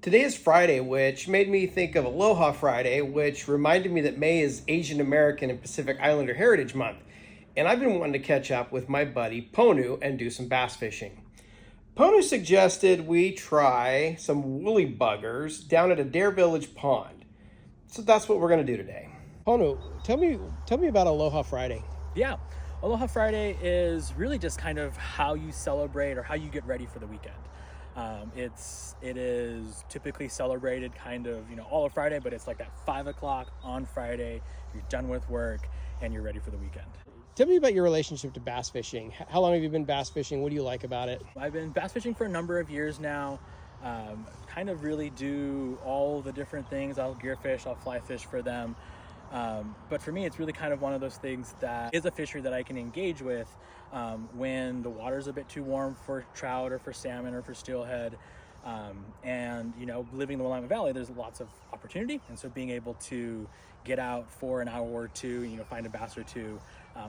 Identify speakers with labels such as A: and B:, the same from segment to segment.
A: Today is Friday, which made me think of Aloha Friday, which reminded me that May is Asian American and Pacific Islander Heritage Month. And I've been wanting to catch up with my buddy Pono and do some bass fishing. Pono suggested we try some woolly buggers down at Adair Village Pond. So that's what we're going to do today. Pono, tell me about Aloha Friday.
B: Yeah, Aloha Friday is really just kind of how you celebrate or how you get ready for the weekend. It is typically celebrated kind of, all of Friday, but it's like that 5 o'clock on Friday, you're done with work and you're ready for the weekend.
A: Tell me about your relationship to bass fishing. How long have you been bass fishing? What do you like about it?
B: I've been bass fishing for a number of years now. Kind of really do all the different things. I'll gear fish, I'll fly fish for them. But for me, it's really kind of one of those things that is a fishery that I can engage with when the water's a bit too warm for trout or for salmon or for steelhead. And living in the Willamette Valley, there's lots of opportunity. And so being able to get out for an hour or two, find a bass or two,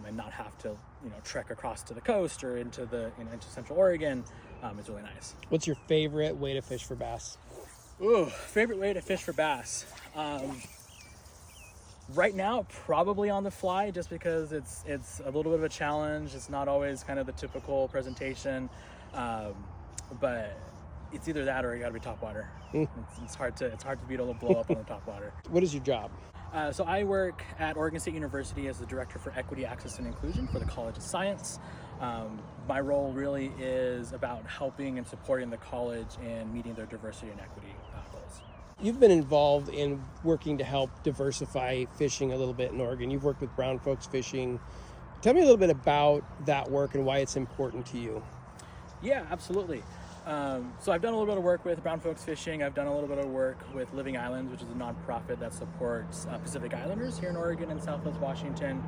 B: and not have to, trek across to the coast or into Central Oregon, is really nice.
A: What's your favorite way to fish for bass?
B: Ooh, favorite way to fish for bass. Right now, probably on the fly, just because it's a little bit of a challenge. It's not always kind of the typical presentation, but it's either that or you got to be topwater. It's hard to beat a little blow up on the topwater.
A: What is your job?
B: So I work at Oregon State University as the Director for Equity, Access, and Inclusion for the College of Science. My role really is about helping and supporting the college in meeting their diversity and equity goals.
A: You've been involved in working to help diversify fishing a little bit in Oregon. You've worked with brown folks fishing. Tell me a little bit about that work and why it's important to you.
B: Yeah, absolutely. So I've done a little bit of work with brown folks fishing. I've done a little bit of work with Living Islands, which is a nonprofit that supports Pacific Islanders here in Oregon and Southwest Washington.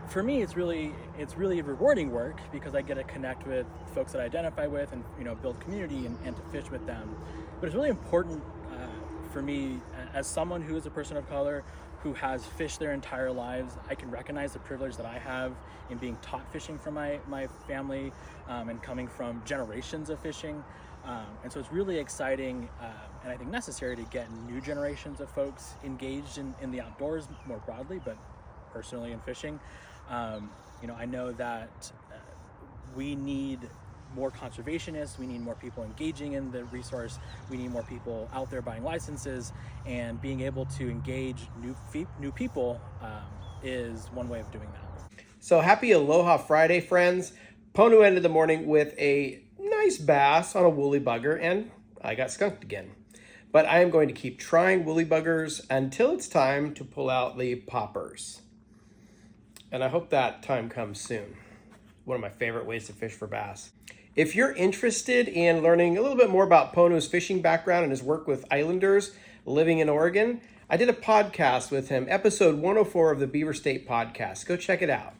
B: For me, it's really rewarding work because I get to connect with folks that I identify with and build community and to fish with them. But it's really important for me as someone who is a person of color who has fished their entire lives. I can recognize the privilege that I have in being taught fishing from my family and coming from generations of fishing. And so it's really exciting and I think necessary to get new generations of folks engaged in the outdoors more broadly, but personally in fishing. I know that we need more conservationists, we need more people engaging in the resource, we need more people out there buying licenses, and being able to engage new people is one way of doing that. So happy Aloha Friday, friends. Pono ended the morning with a nice bass on a woolly bugger, and I got skunked again. But I am going to keep trying woolly buggers until it's time to pull out the poppers. And I hope that time comes soon. One of my favorite ways to fish for bass. If you're interested in learning a little bit more about Pono's fishing background and his work with islanders living in Oregon, I did a podcast with him, episode 104 of the Beaver State podcast. Go check it out.